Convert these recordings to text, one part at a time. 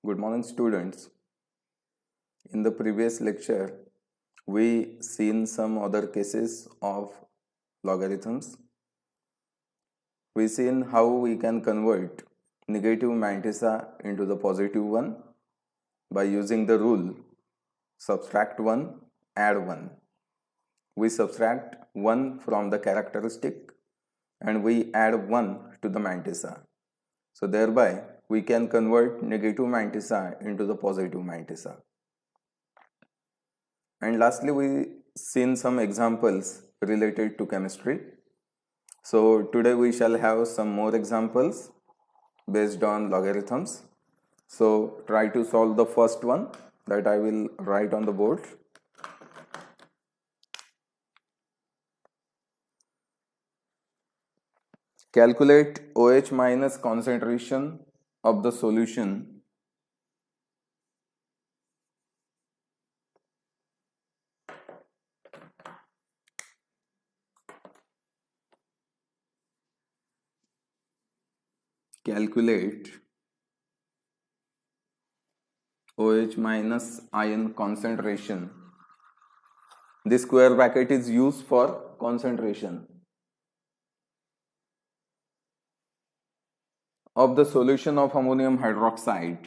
Good morning, students. In the previous lecture, we seen some other cases of logarithms. We seen how we can convert negative mantissa into the positive one by using the rule subtract 1, add 1. We subtract 1 from the characteristic and we add 1 to the mantissa. So thereby we can convert negative mantissa into the positive mantissa. And lastly, we seen some examples related to chemistry. So today we shall have some more examples based on logarithms. So try to solve the first one that I will write on the board. Calculate OH minus concentration of the solution OH minus ion concentration. This square bracket is used for concentration of the solution of ammonium hydroxide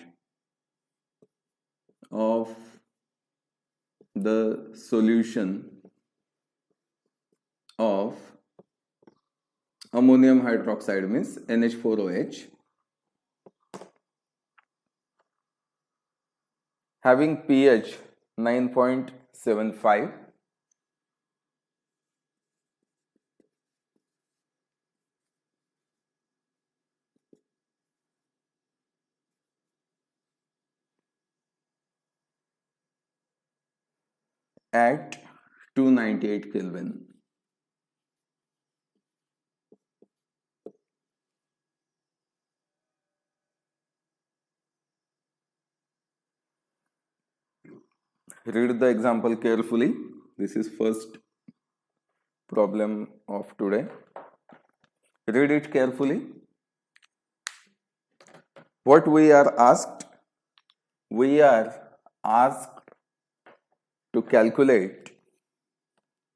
of the solution of ammonium hydroxide means NH4OH having pH 9.75 at 298 Kelvin. Read the example carefully. This is first problem of today. Read it carefully. What we are asked? We are asked to calculate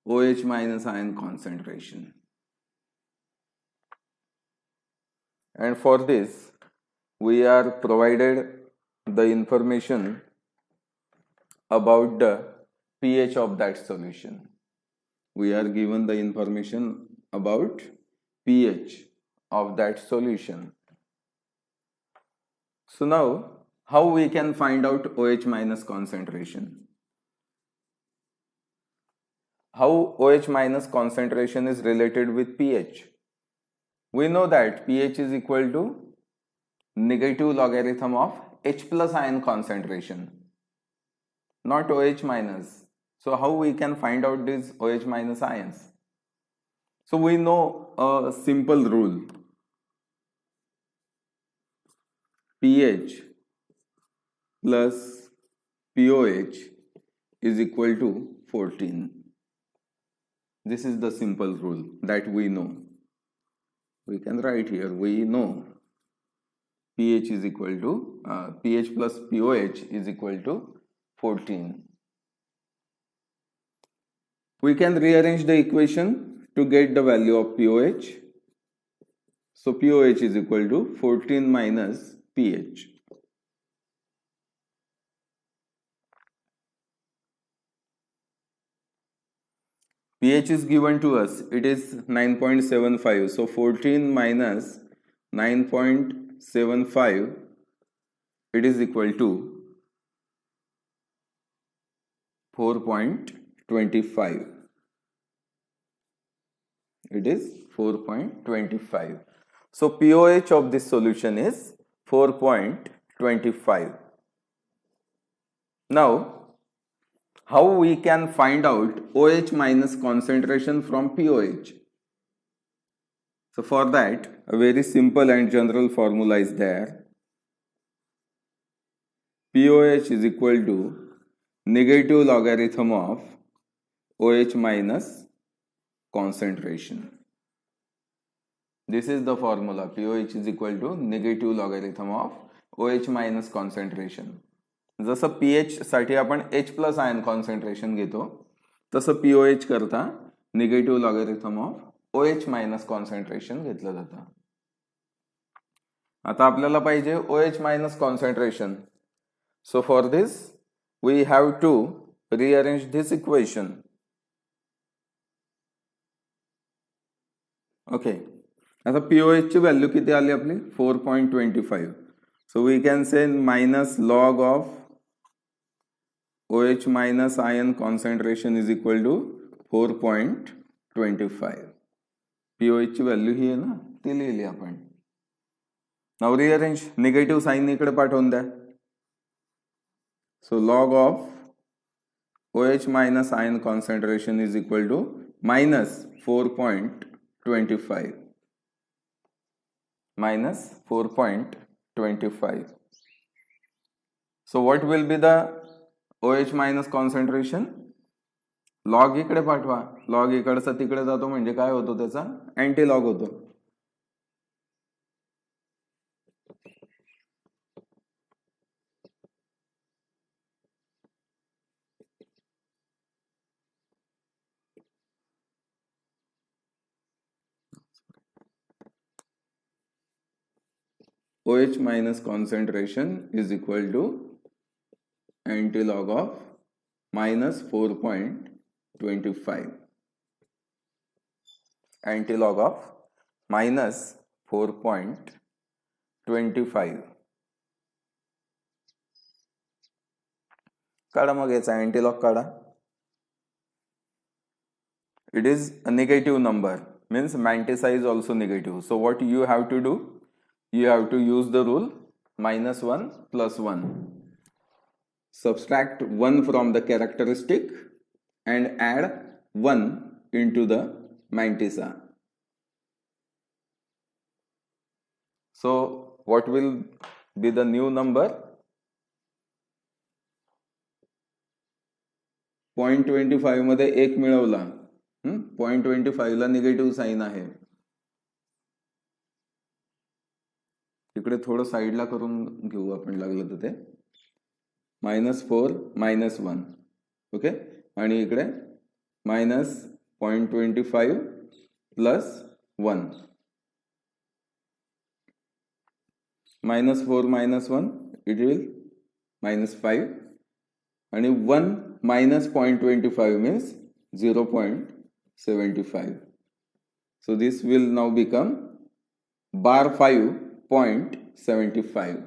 OH minus ion concentration. And for this, we are provided the information about the pH of that solution. We are given the information about pH of that solution. So now, how we can find out OH minus concentration? How OH minus concentration is related with pH? We know that pH is equal to negative logarithm of H plus ion concentration, not OH minus. So how we can find out these OH minus ions? So we know a simple rule. pH plus POH is equal to 14. This is the simple rule that we know. We can write here, we know pH is equal to, pH plus POH is equal to 14. We can rearrange the equation to get the value of POH. So POH is equal to 14 minus pH. pH is given to us, it is 9.75. So 14 minus 9.75, it is equal to 4.25. It is 4.25. So POH of this solution is 4.25. Now, how we can find out OH minus concentration from POH? So for that, a very simple and general formula is there. POH is equal to negative logarithm of OH minus concentration. This is the formula. POH is equal to negative logarithm of OH minus concentration. जसं pH साठी आपण H plus ion concentration घेतो तसं POH करता negative logarithm of OH minus concentration घेतलं जातं. आता आपल्याला पाहिजे OH minus concentration. So for this we have to rearrange this equation. Okay. आता POH ची व्हॅल्यू किती आली आपली 4.25. So we can say minus log of OH minus ion concentration is equal to 4.25. POH ची व्हॅल्यू ही आहे ना, ती लिहिली आपण. नाउ रिअरेंज, निगेटिव्ह साइन इकडे पाठवून द्या. So log of OH minus ion concentration is equal to minus 4.25. Minus 4.25. So what will be the OH minus concentration? Log इकडे पाठवा. लॉग इकडचा तिकडे जातो म्हणजे काय होतो, त्याचा अँटी लॉग होतो. OH minus concentration is equal to antilog of minus 4.25. Antilog of minus 4.25. काढा मग याचा अँटीलॉग काढा. It is a negative number, means mantissa is also negative. So what you have to do? You have to use the rule minus 1 plus 1. Subtract 1 from the characteristic and add 1 into the mantissa. So what will be the new number? 0.25 मध्ये 1 मिळवला. 0.25 ला negative sign आहे. इकडे थोडं साईडला करून घेऊ आपण लागलं तर ते. -4 -1. ओके. आणि इकडे -0.25 प्लस 1. -4 -1 it will -5. आणि 1 minus 0.25 means 0.75. So this will now become bar 5.75.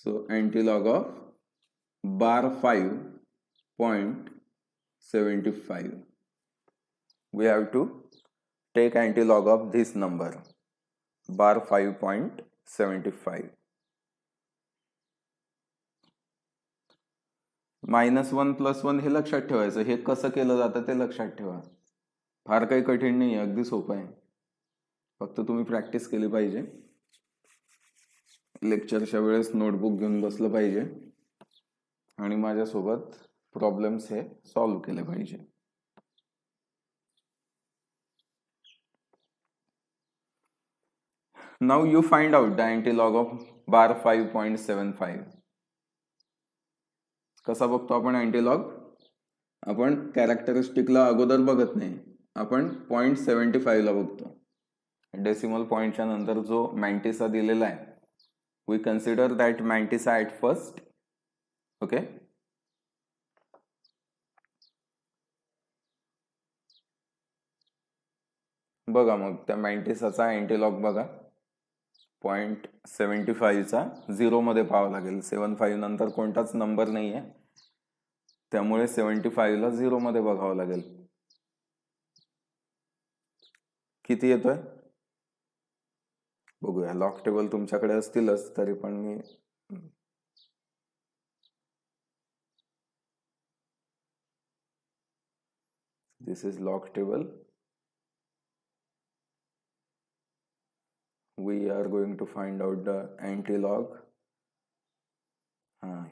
So antilog of bar 5.75. We have to take antilog of this number, bar 5.75. -1 + 1 हे लक्षात ठेवायचं. हे कसं केलं जातं ते लक्षात ठेवा. फार काही कठीण नाही, अगदी सोपं आहे. फक्त तुम्ही प्रॅक्टिस केली पाहिजे. लेक्चरच्या वेळेस नोटबुक घेऊन बसलं पाहिजे आणि माझ्यासोबत प्रॉब्लेम्स हे सॉल्व्ह केले पाहिजे. Now you find out the antilog of bar 5.75. कसा बघतो आपण अँटीलॉग? आपण कॅरेक्टरिस्टिकला अगोदर बघत नाही, आपण 0.75 ला बघतो. डेसिमल पॉइंटच्या नंतर जो मॅन्टिसा दिलेला आहे, we consider that mantissa at first. Okay. बघा मग त्या मॅन्टिसाचा अँटीलॉग बघा. 0.75 चा 0 मध्ये पाहावं लागेल. 75 नंतर कोणताच नंबर नाही आहे, त्यामुळे 75 ला 0 मध्ये बघावं लागेल. किती येतोय बघूया. लॉग टेबल तुमच्याकडे असतीलच, तरी पण me this is log table. We are going to find out the antilog.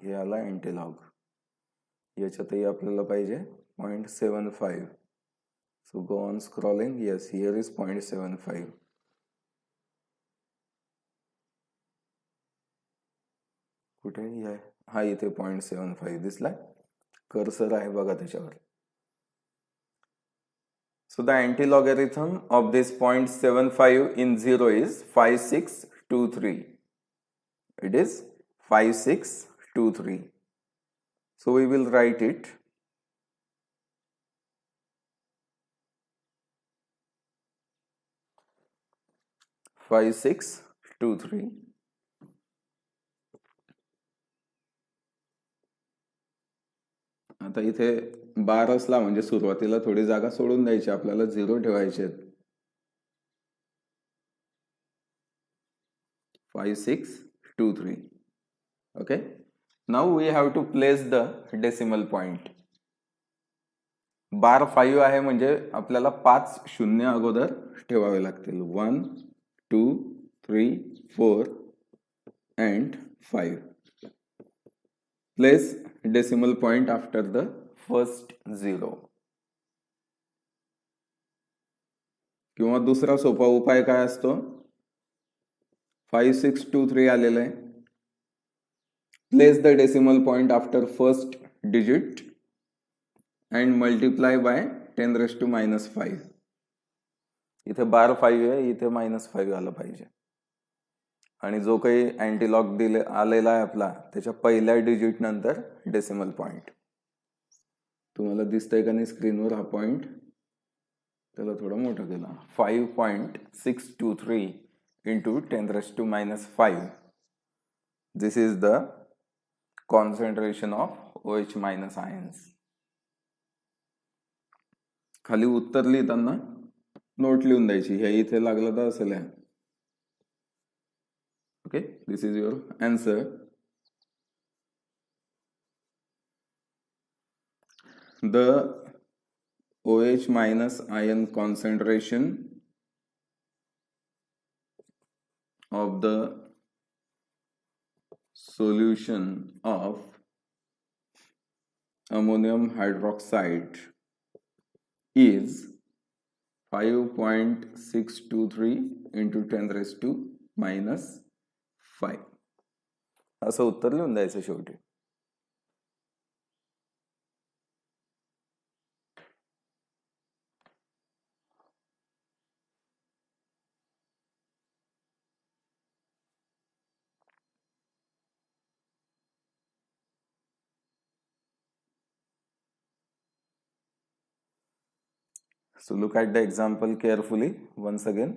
हे आला antilog. याच्यातही आपल्याला पाहिजे 0.75. So go on scrolling. Yes, here is 0.75. कुठे आहे? हा इथे 0.75 दिसलाय, कर्सर आहे बघा त्याच्यावर. So the anti-logarithm of this 0.75 in 0 is 5623. It is 5623. So we will write it. Five six two three. आता इथे बार असला म्हणजे सुरुवातीला थोडी जागा सोडून द्यायची, आपल्याला 0 ठेवायचे. 5623. Okay. Now we have to place the decimal point. बार 5 आहे म्हणजे आपल्याला 5 शून्य अगोदर ठेवावे लागतील. 1 2 3 4 and 5. Place decimal point after the first 0. किंवा दुसरा सोपा उपाय काय असतो? 5623 आलेलं आहे. Place the decimal point after first digit and multiply by 10 raised to minus 5. इथे बार 5 आहे, इथे -5 आलं पाहिजे. आणि जो काही अँटीलॉग आलेला आहे आपला, त्याच्या पहिल्या डिजिट नंतर डेसिमल पॉइंट. तुम्हाला दिसतंय का नाही स्क्रीनवर हा पॉइंट? त्याला थोडा मोठा केला. 5.623 into 10 raised to minus 5. This is the concentration of OH minus ions. खाली उत्तर लिहिताना नोट लिहून द्यायची, हे इथे लागलं तर असेल. Okay, this is your answer. The OH minus ion concentration of the solution of ammonium hydroxide is 5.623 into 10 raised to minus 5. असं उत्तर लिहून द्यायचं शेवटी. So look at the example carefully once again.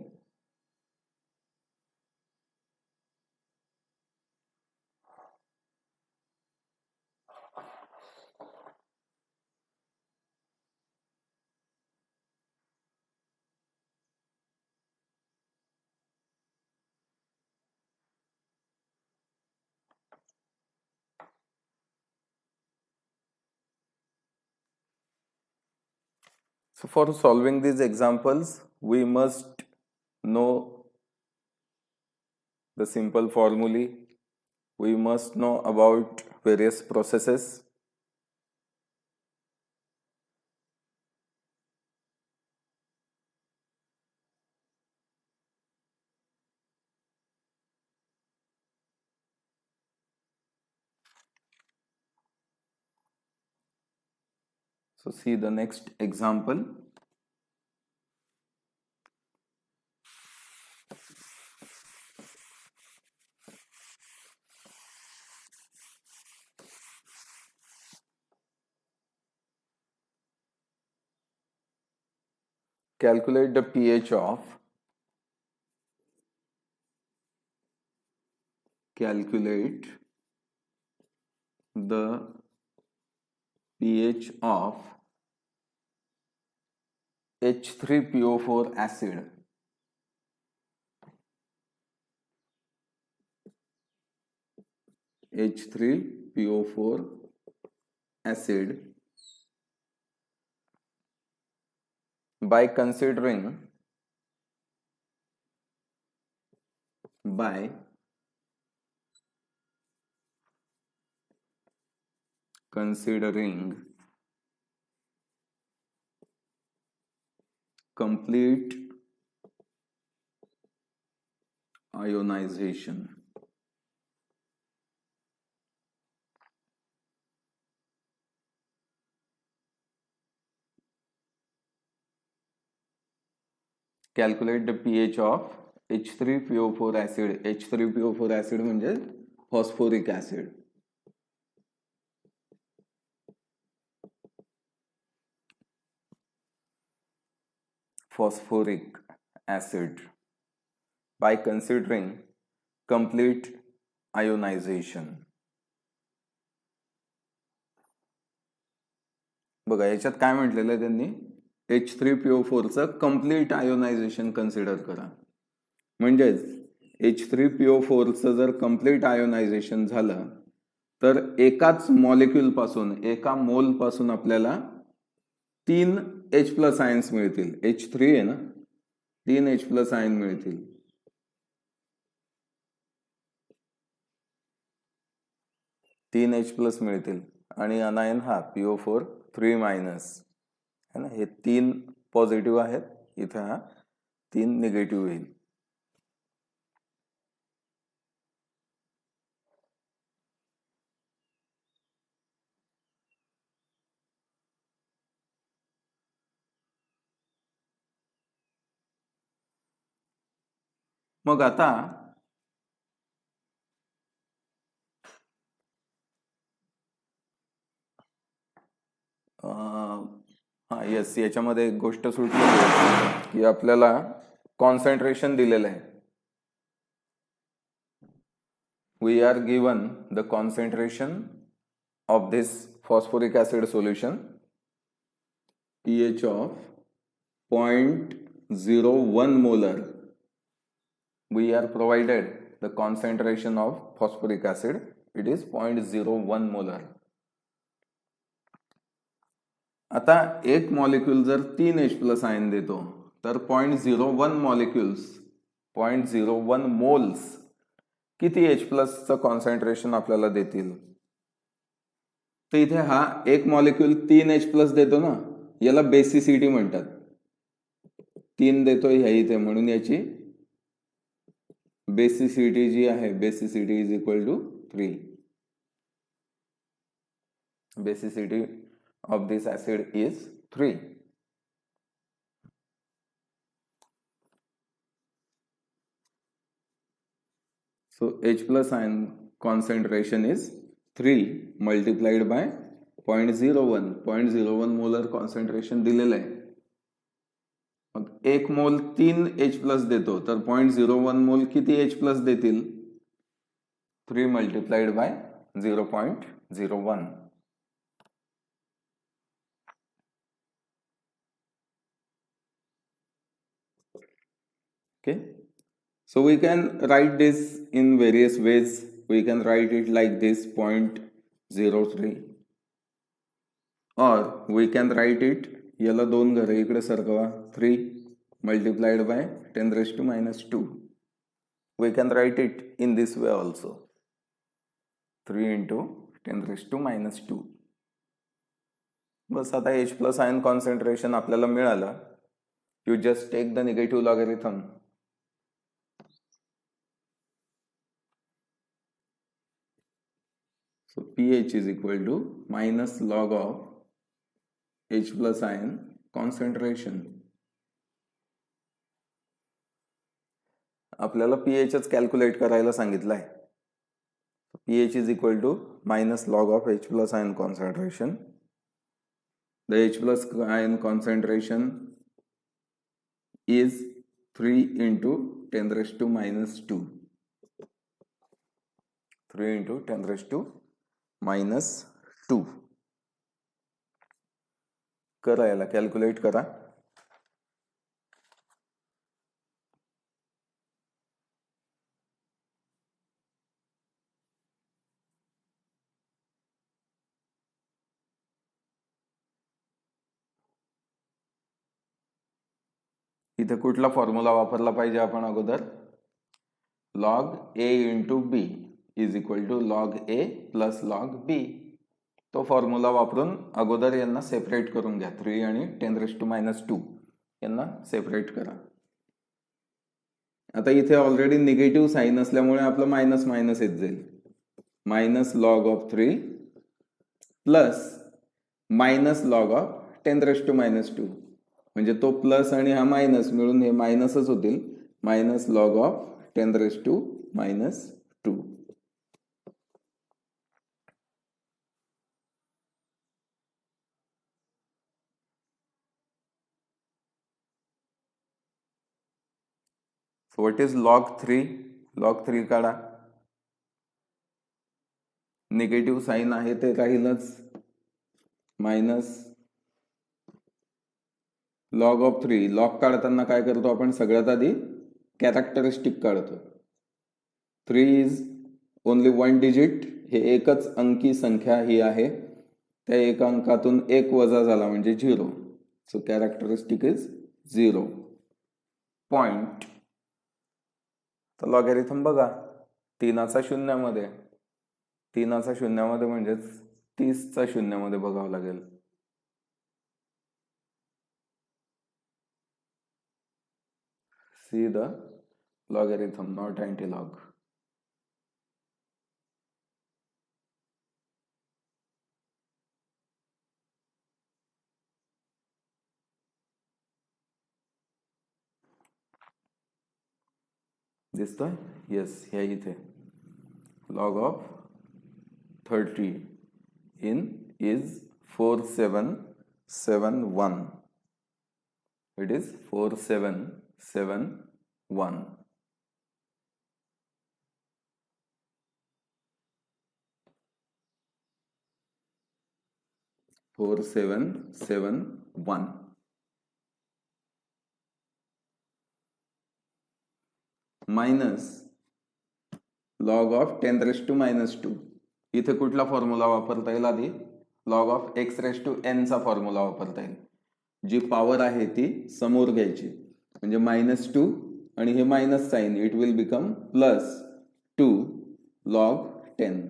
So for solving these examples, we must know the simple formulae. We must know about various processes. So see the next example. Calculate the pH of H3PO4 acid. H3PO4 acid by considering complete ionization. Calculate the pH of H3PO4 acid. H3PO4 acid म्हणजे phosphoric acid. Phosphoric acid by considering complete ionization. बघा याच्यात काय म्हटलेलं आहे त्यांनी, H3PO4चं complete ionization consider करा. म्हणजेच H3PO4चं जर कम्प्लीट आयोनायझेशन झालं तर एकाच मॉलिक्यूल पासून, एका मोल पासून आपल्याला 3 H+ आयन्स मिळतील. H3 आहे ना, 3 H+ आयन मिळतील. तीन H+ मिळतील आणि अनायन हा PO4 3- है ना. हे 3 पॉझिटिव्ह आहेत, इथे हा 3 निगेटिव्ह येईल. मग आता हा येस, याच्यामध्ये एक गोष्ट सुटली की आपल्याला कॉन्सन्ट्रेशन दिलेलं आहे. We are given the concentration of this phosphoric acid solution, pH of 0.01 molar. We are provided the concentration of phosphoric acid, it is 0.01 molar. आता एक मॉलिक्यूल जर 3 H+ आयन देतो तर 0.01 मॉलिक्यूल्स, 0.01 मोल्स किती H+चं कॉन्सन्ट्रेशन आपल्याला देतील. तर इथे हा एक मॉलिक्यूल 3 H+ देतो ना, याला बेसिसिटी म्हणतात. 3 देतोय ह्या इथे, म्हणून याची बेसिसिटी जी आहे, basicity is equal to 3. Basicity of this acid is 3. So H+ ion concentration is 3 multiplied by 0.01. 0.01 molar concentration दिलेलं आहे. मग एक मोल 3 H+ देतो तर 0.01 मोल किती H+ देतील? 3 multiplied by 0.01. Okay, so we can write this in various ways. We can write it like this, 0.03, or we can write it, याला 2 घरे इकडे सरकवा, 3 multiplied by 10⁻². We can write it in this way also, 3 into 10⁻². बस आता H+ ion concentration आपल्याला मिळालं. You just take the negative logarithm. So pH is equal to minus log of H+ ion concentration. आपल्याला pHच calculate करायला सांगितलं आहे. pH is equal to minus log of H+ ion concentration. The H+ ion concentration is 3 into 10⁻². 3 into 10⁻². करा, याला calculate करा. इथे कुठला formula वापरला पाहिजे आपण अगोदर? log A into B is equal to log A plus log B. तो फॉर्म्युला वापरून अगोदर यांना सेपरेट करून घ्या. 3 आणि 10⁻² यांना सेपरेट करा. आता इथे ऑलरेडी निगेटिव्ह साईन असल्यामुळे आपलं मायनस मायनस येत जाईल. Minus log of 3 plus minus log of 10⁻². म्हणजे तो प्लस आणि हा मायनस मिळून हे मायनसच होतील. Minus log of 10⁻⁻². So what is log 3? log 3 काढा. निगेटिव्ह साईन आहे ते राहीलच. Minus log of 3. लॉग काढताना काय करतो आपण? सगळ्यात आधी कॅरेक्टरिस्टिक काढतो. 3 इज ओनली 1 डिजिट. हे एकच अंकी संख्या ही आहे. त्या एका अंकातून 1 वजा झाला म्हणजे 0. सो कॅरेक्टरिस्टिक इज 0. पॉइंट. तर लॉगॅरिथम बघा, 3चा शून्यामध्ये, 3चा शून्यामध्ये म्हणजेच 30चा शून्यामध्ये बघावं लागेल. See the logarithm, not antilog. दिसतोय? येस, ह्या इथे log of 30 in is 4771. It is 4771. Minus log of 10⁻². इथे कुठला फॉर्म्युला वापरता येईल? आधी लॉग ऑफ x⁻n चा फॉर्म्युला वापरता येईल. जी पॉवर आहे ती समोर घ्यायची, म्हणजे -2 आणि हे minus sign, it will become +2 log 10.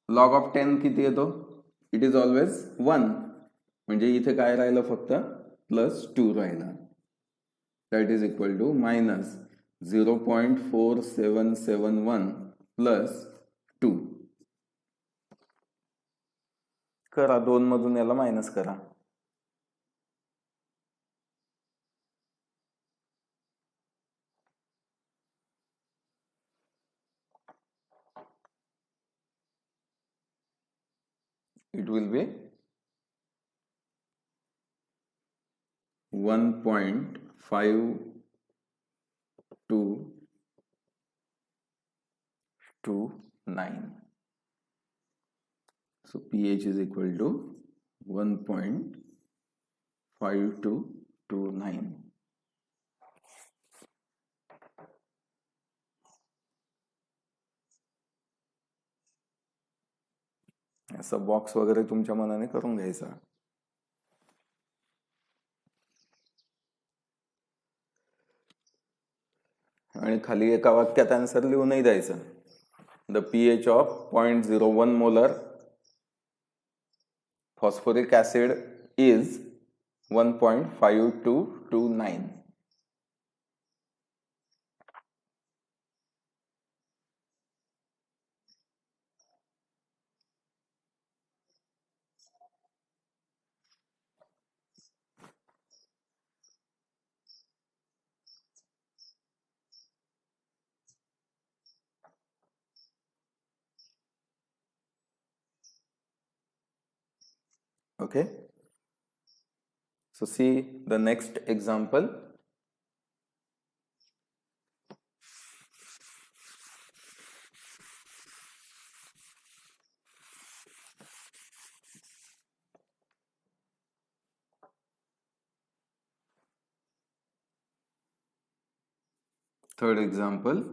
Log of 10 किती येतो? It is always 1. म्हणजे इथे काय राहिलं? फक्त +2 राहिला. That is equal to minus 0.4771 +2. करा, 2 मधून याला मायनस करा. It will be 1.5229. So pH is equal to 1.5229. असा बॉक्स वगैरे तुमच्या मनाने करून घ्यायचा. आणि खाली एका वाक्यात आन्सर लिहूनही द्यायचं. The pH of 0.01 molar phosphoric acid is 1.5229. Okay, so see the next example. Third example,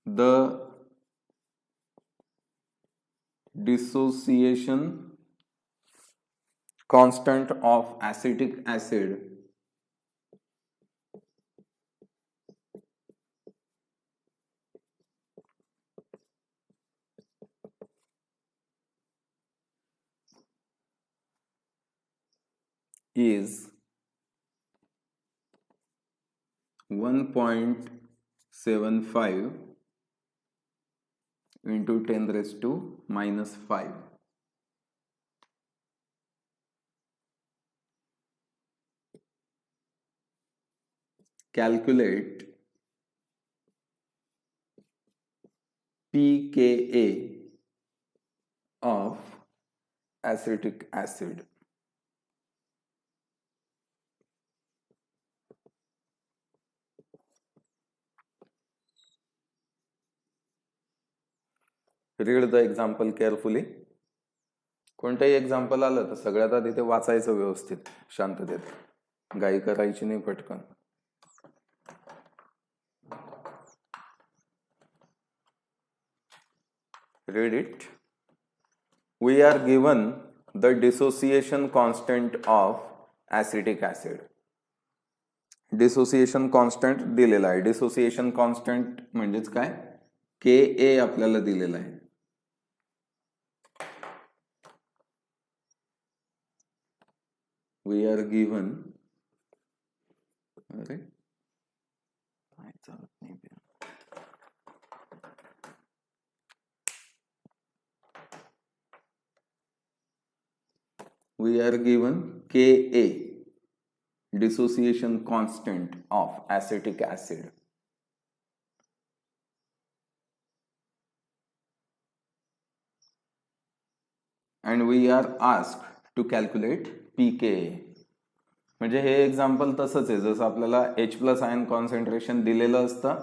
the dissociation constant of acetic acid is 1.75 into 10⁻⁻⁵. calculate pKa of acetic acid. Read the example carefully. कोणतंही example आलं तर सगळ्यात आधी ते वाचायचं व्यवस्थित, शांततेत, घाई करायची नाही पटकन. Read it. We are given the dissociation constant of acetic acid. Dissociation constant दिलेला आहे. डिसोसिएशन कॉन्स्टंट म्हणजेच काय, Ka आपल्याला दिलेला आहे. We are given, अरे काय चालत नाही, we are given Ka, dissociation constant of acetic acid. And we are asked to calculate pKa. म्हणजे हे एक्झाम्पल तसंच आहे जसं आपल्याला H+ आयन कॉन्सन्ट्रेशन दिलेलं असतं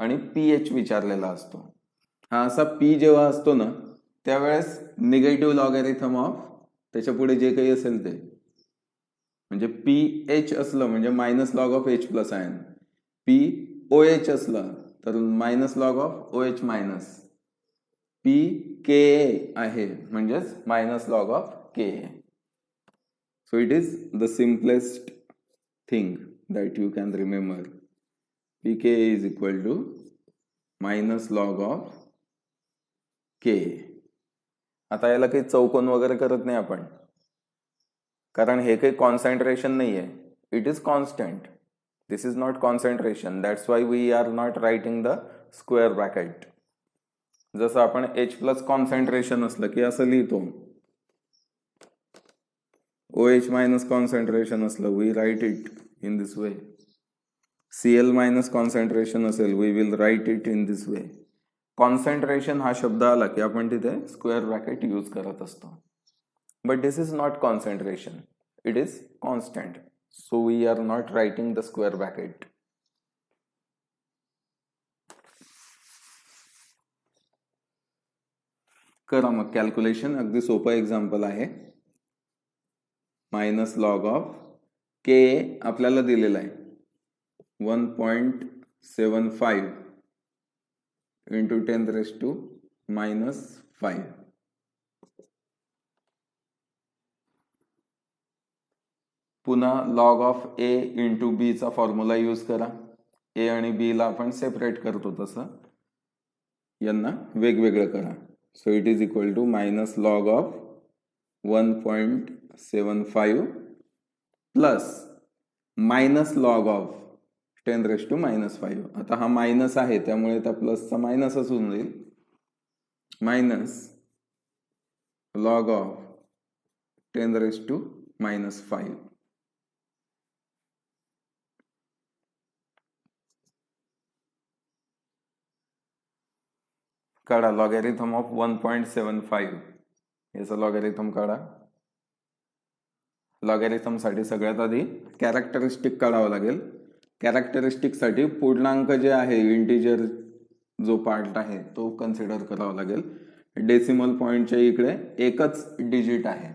आणि pH विचारलेला असतो. हा असा P जेव्हा असतो ना त्यावेळेस निगेटिव्ह लॉगॅरिथम ऑफ त्याच्या पुढे जे काही असेल ते, म्हणजे pH असलं म्हणजे minus log of H+ ion, POH असलं तर minus log of OH minus, pKa आहे म्हणजेच minus log of Ka. So it is the simplest thing that you can remember. pKa is equal to minus log of Ka. आता याला काही चौकोन वगैरे करत नाही आपण, कारण हे काही कॉन्सन्ट्रेशन नाही आहे. It is constant. This is not concentration. That's why we are not writing the square bracket. जसं आपण H+ कॉन्सन्ट्रेशन असलं की असं लिहितो, OH मायनस कॉन्सन्ट्रेशन असलं we write it in this way, Cl minus concentration असेल we will write it in this way. Concentration हा शब्द आला की आपण तिथे स्क्वेअर ब्रॅकेट यूज करत असतो. But this is not concentration, it is constant, so we are not writing the square bracket. करा मग कॅल्क्युलेशन. अगदी सोपं एक्झाम्पल आहे. मायनस लॉग ऑफ Ka आपल्याला दिलेला आहे 1.75 इंटू 10⁻⁻⁵. पुन्हा log of A into B चा फॉर्म्युला यूज करा. A आणि B ला आपण सेपरेट करतो तसं यांना वेगवेगळं करा. So it is equal to minus log of 1.75 plus minus log of 10⁻⁻⁵. आता हा मायनस आहे त्यामुळे त्या प्लसचा मायनसच होऊन जाईल. Minus log of 10⁻⁻⁵. काढा लॉगॅरिथम ऑफ 1.75. याचा लॉगॅरिथम काढा. लॉगॅरिथम साठी सगळ्यात आधी कॅरेक्टरिस्टिक काढावं लागेल. कॅरेक्टरिस्टिक साठी पूर्णांक जे आहे, इंटिजर जो पार्ट आहे तो कन्सिडर करावा लागेल. डेसिमल पॉइंटच्या इकडे एकच डिजिट आहे,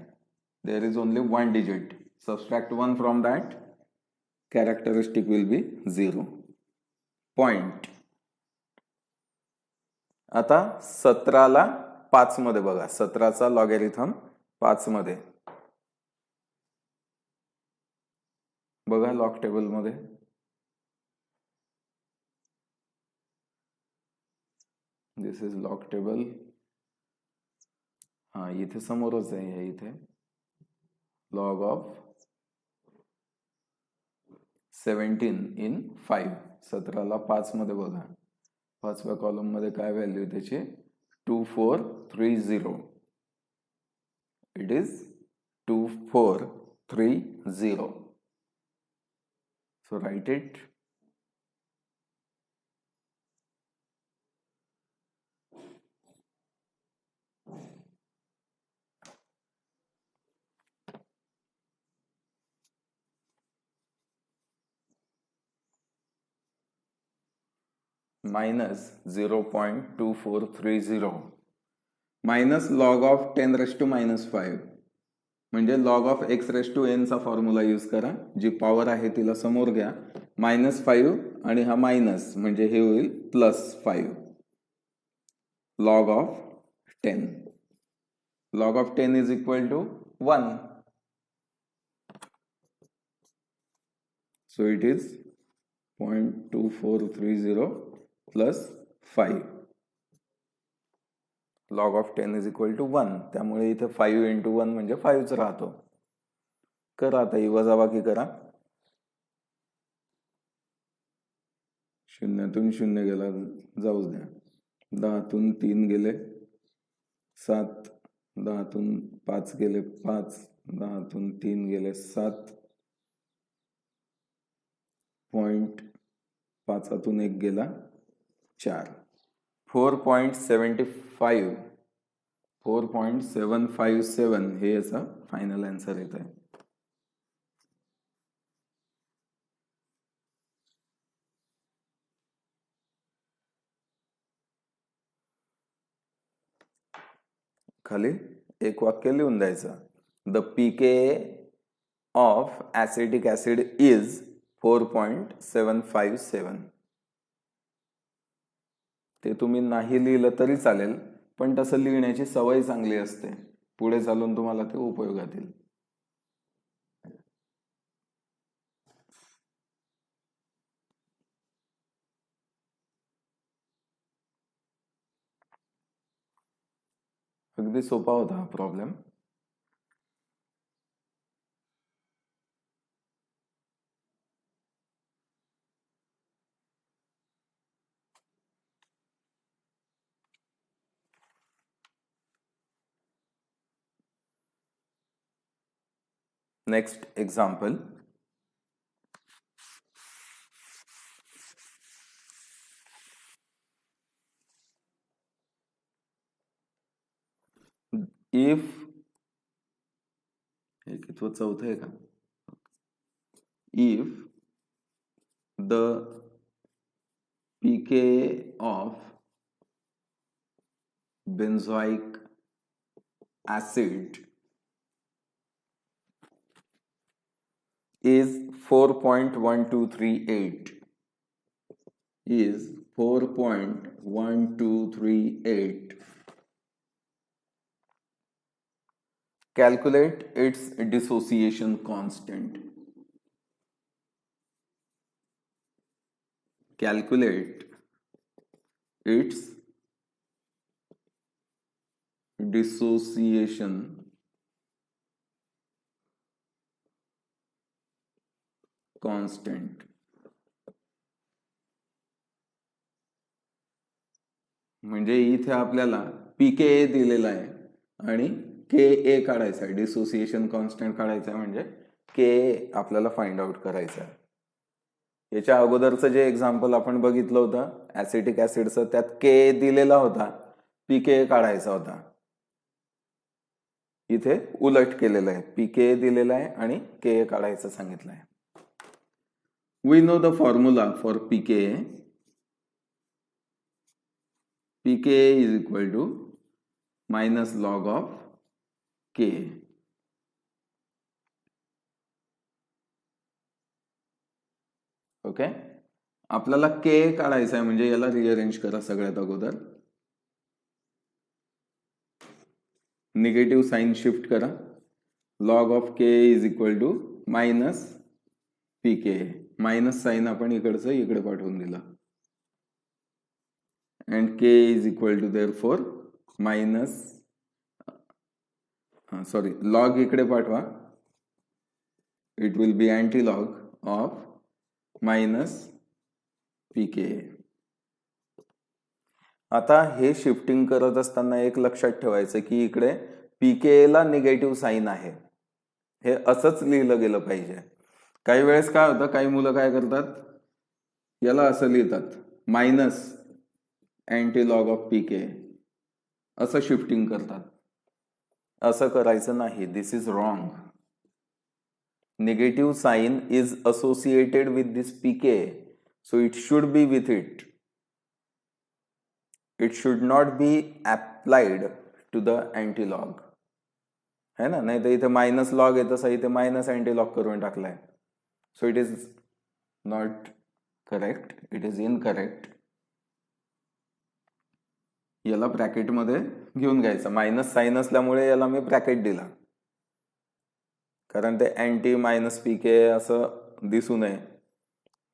there is only 1 digit. Subtract 1 from that, characteristic will be 0. Point. आता 17ला 5 मध्ये बघा, 17चा लॉगॅरिथम 5 मध्ये बघा लॉग टेबल मध्ये. This is log table. हा इथे समोरच आहे, इथे लॉग ऑफ 17 इन 5. 17ला 5 मध्ये बघा, 5व्या कॉलम मध्ये काय व्हॅल्यू आहे त्याची, 2430. It is 2430. So write it. minus 0.2430 minus log of 10 raised to minus 5 म्हणजे log of x raised to n चा फॉर्म्युला यूज करा. जी पॉवर आहे तिला समोर घ्या. -5 आणि हा मायनस म्हणजे हे होईल +5 log of 10. Log of 10 is equal to 1. So it is 0.2430 plus 5. Log of 10 is equal to 1. त्यामुळे इथे 5 into 1 म्हणजे 5च राहतो. करा आता ही वजाबाकी करा. शून्यातून शून्य गेला जाऊच द्या. 10तून 3 गेले 7, 10तून 5 गेले 5, 10तून 3 गेले 7, 5तून 1 गेला 4. 4.757 हे याचा फायनल आन्सर येत आहे. खाली एक वाक्य लिहून द्यायचं. The pKa of acetic acid is 4.757. ते तुम्ही नाही लिहिलं तरी चालेल, पण तसं लिहिण्याची सवय चांगली असते. पुढे चालून तुम्हाला ते उपयोगात येईल. अगदी सोपा होता हा प्रॉब्लेम. Next example. If चौथा आहे का? If the pKa of benzoic acid is 4.1238 calculate its dissociation constant. Calculate its dissociation constant. म्हणजे इथे आपल्याला pKa दिलेला आहे आणि Ka काढायचा आहे. डिसोसिएशन कॉन्स्टंट काढायचा आहे म्हणजे Ka आपल्याला फाइंड आउट करायचं आहे. याच्या अगोदरचं जे एक्झाम्पल आपण बघितलं होतं ऍसिटिक ऍसिडचं, त्यात Ka दिलेला होता, pKa काढायचा होता. इथे उलट केलेलं आहे. pKa दिलेला आहे आणि Ka काढायचं सांगितलं आहे. We know the formula for pKa. pKa is equal to minus log of Ka. Okay, आपल्याला K काढायचा आहे म्हणजे याला रिअरेंज करा सगळ्यात अगोदर. निगेटिव्ह साइन शिफ्ट करा. Log of K is equal to minus pKa. Minus sign आपण इकडचं इकडे पाठवून दिला. and K is equal to therefore minus log इकडे पाठवा. it will be anti-log of minus pKa. आता हे शिफ्टिंग करत असताना एक लक्षात ठेवायचं की इकडे pKa ला निगेटिव्ह साइन आहे. हे असंच लिहिलं गेलं पाहिजे. काही वेळेस काय होतं, काही मुलं काय करतात, याला असं लिहितात मायनस अँटी-लॉग ऑफ pKa असं शिफ्टिंग करतात. असं करायचं नाही. This is wrong. Negative sign is associated with this pKa, so it should be with it. It should not be applied to the antilog, है ना, नाही तर इथे मायनस लॉग आहे तसं इथे मायनस अँटीलॉग करून टाकलाय. सो it is not correct, it is incorrect. याला ब्रॅकेटमध्ये घेऊन घ्यायचं. मायनस साईन असल्यामुळे याला मी ब्रॅकेट दिला, कारण ते अँटी मायनस पीके असं दिसू नये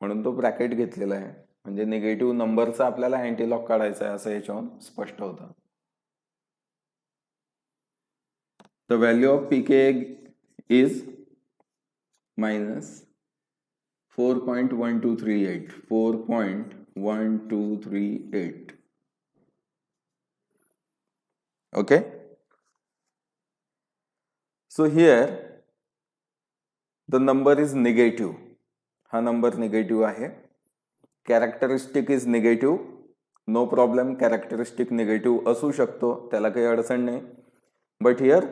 म्हणून तो ब्रॅकेट घेतलेला आहे. म्हणजे निगेटिव्ह नंबरचा आपल्याला अँटीलॉग काढायचा आहे असं याच्यावरून स्पष्ट होतं. The value of pK is minus 4.1238. 4.1238. Okay, so here the number is negative. हा नंबर निगेटिव्ह आहे. Characteristic is negative. No problem, characteristic negative असू शकतो, त्याला काही अडचण नाही. But here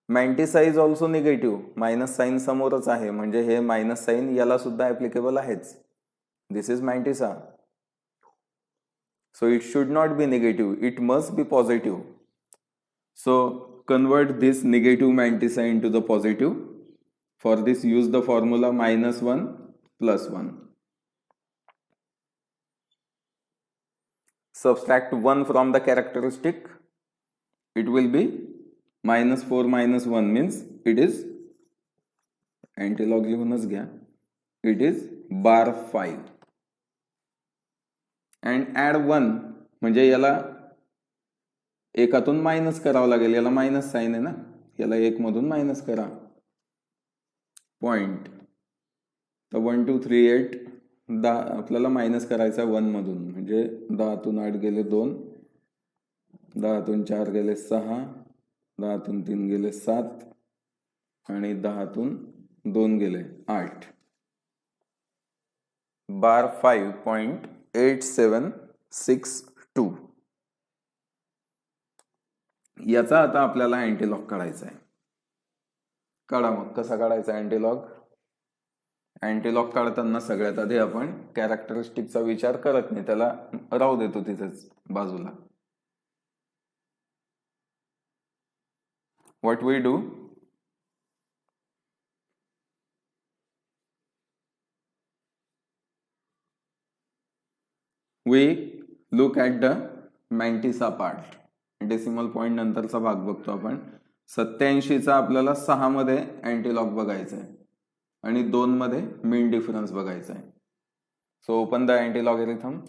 mantissa is also negative. Minus sign समोरच आहे म्हणजे हे मायनस साईन याला सुद्धा ऍप्लिकेबल आहेच. This is mantissa. So it should not be negative, it must be positive. So convert this negative mantissa into the positive. For this use the formula -1 + 1. Subtract 1 from the characteristic. It will be -4 - 1 means it is antilog लिहूनच घ्या. It is bar 5. And add 1 म्हणजे याला एकातून minus करावं लागेल. याला minus sign आहे ना, याला 1 मधून मायनस करा. पॉइंट तर 1238 10 आपल्याला मायनस करायचा 1 मधून म्हणजे 10तून 8 गेले 2, 10तून 4 गेले 6, 10तून 3 गेले 7 आणि 10तून 2 गेले 8. बार 5.8762. याचा आता आपल्याला अँटीलॉग काढायचा आहे. काढा मग. कसा काढायचा अँटीलॉग? अँटीलॉग काढताना सगळ्यात आधी आपण कॅरेक्टरिस्टिकचा विचार करत नाही, त्याला राहू देतो तिथेच बाजूला. What we do, we look at the mantissa part. Decimal point नंतरचा भाग बघतो आपण. 87चा आपल्याला 6 मध्ये अँटीलॉग बघायचा आहे आणि 2 मध्ये मीन डिफरन्स बघायचा आहे. So open the antilogarithm.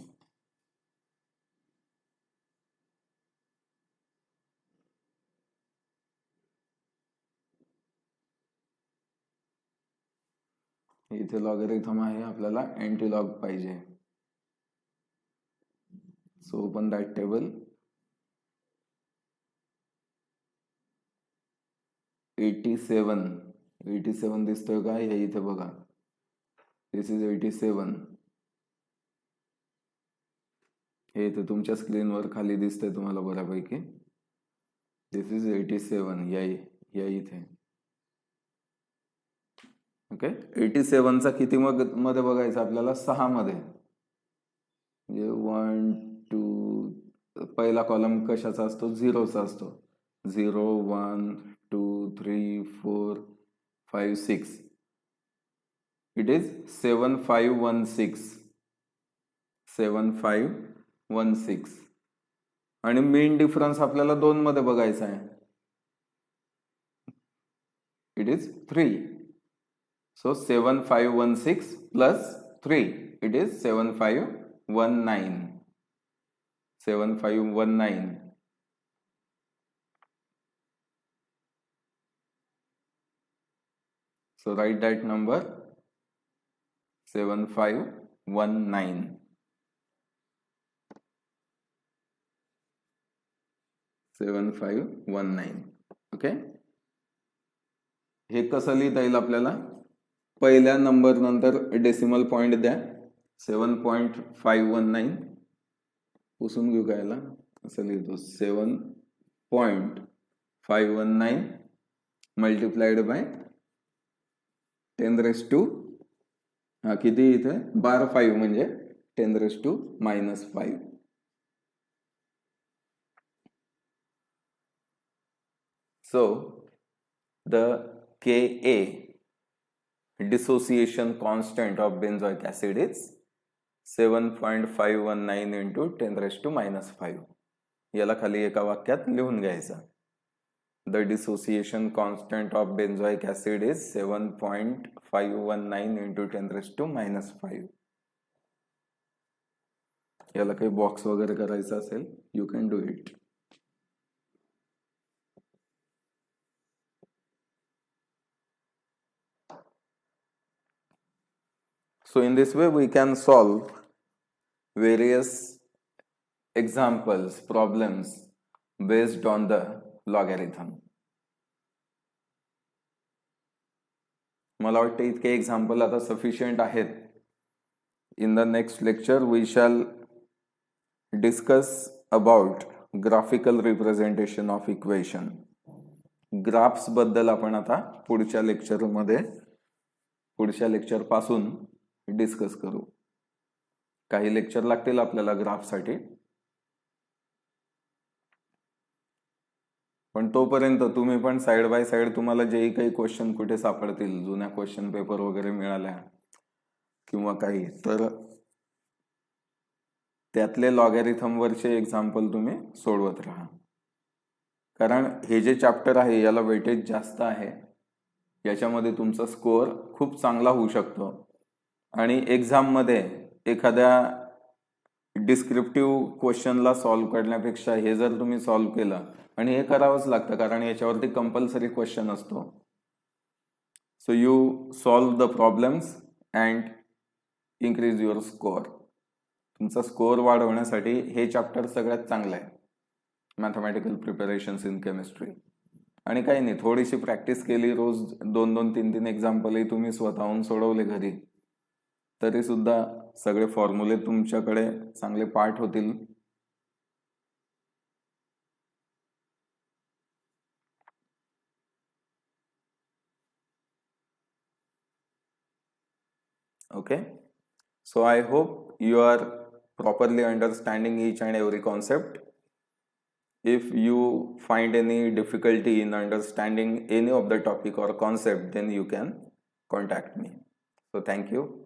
इथे लॉगॅरिथम आहे, आपल्याला अँटीलॉग पाहिजे. So open that table. 87 दिसतोय का? हे इथे बघा. This is 87. हे इथे तुमच्या स्क्रीनवर खाली दिसतंय तुम्हाला बऱ्यापैकी. This is 87. या इथे. ओके, 87चा किती मध्ये बघायचा आपल्याला? 6 मध्ये. म्हणजे 1 2 पहिला कॉलम कशाचा असतो? 0चा असतो. 0 1 2 3 4 5 6. It is 7516. 7516. आणि मीन डिफरन्स आपल्याला 2 मध्ये बघायचा आहे. It is 3. So 7516 plus 3. It is 7519. 7519. So write that number 7519. Okay, हे कसं लिहिता येईल आपल्याला? पहिल्या नंबर नंतर डेसिमल पॉइंट द्या. 7.519 पुसून घेऊ का याला? असं लिहितो 7.519 मल्टिप्लाइड बाय 10⁻⁵ हा किती इथे? बार 5 म्हणजे 10⁻⁻5. So the Ka dissociation constant of benzoic acid is 7.519 into 10 raised to minus 5. याला खाली एका वाक्यात लिहून घ्यायचं. The dissociation constant of benzoic acid is 7.519 into 10 raised to minus 5. याला काही बॉक्स वगैरे करायचं असेल, you can do it. So in this way we can solve various examples, problems based on the logarithm. मला वाटतं इतके एक्झाम्पल आता sufficient आहेत. In the next lecture we shall discuss about graphical representation of equation. Graphs बद्दल आपण आता पुढच्या lecture पासून डिस्कस करू. काही लेक्चर लागतील आपल्याला ग्राफसाठी, पण तोपर्यंत तुम्ही पण साइड बाय साइड तुम्हाला जेही काही क्वेश्चन कुठे सापडतील, जुन्या क्वेश्चन पेपर वगैरे मिळाल्या किंवा काही, तर त्यातले लॉगॅरिथम वरचे एक्झाम्पल तुम्ही सोडवत राहा. कारण हे जे चॅप्टर आहे याला वेटेज जास्त आहे, याच्यामध्ये तुमचा स्कोअर खूप चांगला होऊ शकतो. आणि एक्झाम मध्ये एखाद्या डिस्क्रिप्टिव्ह क्वेश्चनला सॉल्व्ह करण्यापेक्षा हे जर तुम्ही सॉल्व्ह केलं, आणि हे करावंच लागतं कारण याच्यावरती कंपल्सरी क्वेश्चन असतो. So you solve the problems and increase your score. तुमचा स्कोअर वाढवण्यासाठी हे चॅप्टर सगळ्यात चांगलं आहे, मॅथमॅटिकल प्रिपरेशन्स इन केमिस्ट्री. आणि काही नाही, थोडीशी प्रॅक्टिस केली, रोज 2-2, 3-3 एक्झाम्पलही तुम्ही स्वतःहून सोडवले घरी, तरी सुद्धा सगळे फॉर्म्युले तुमच्याकडे चांगले पाठ होतील. Okay, so I hope you are properly understanding each and every concept. If you find any difficulty in understanding any of the topic or concept, then you can contact me. So thank you.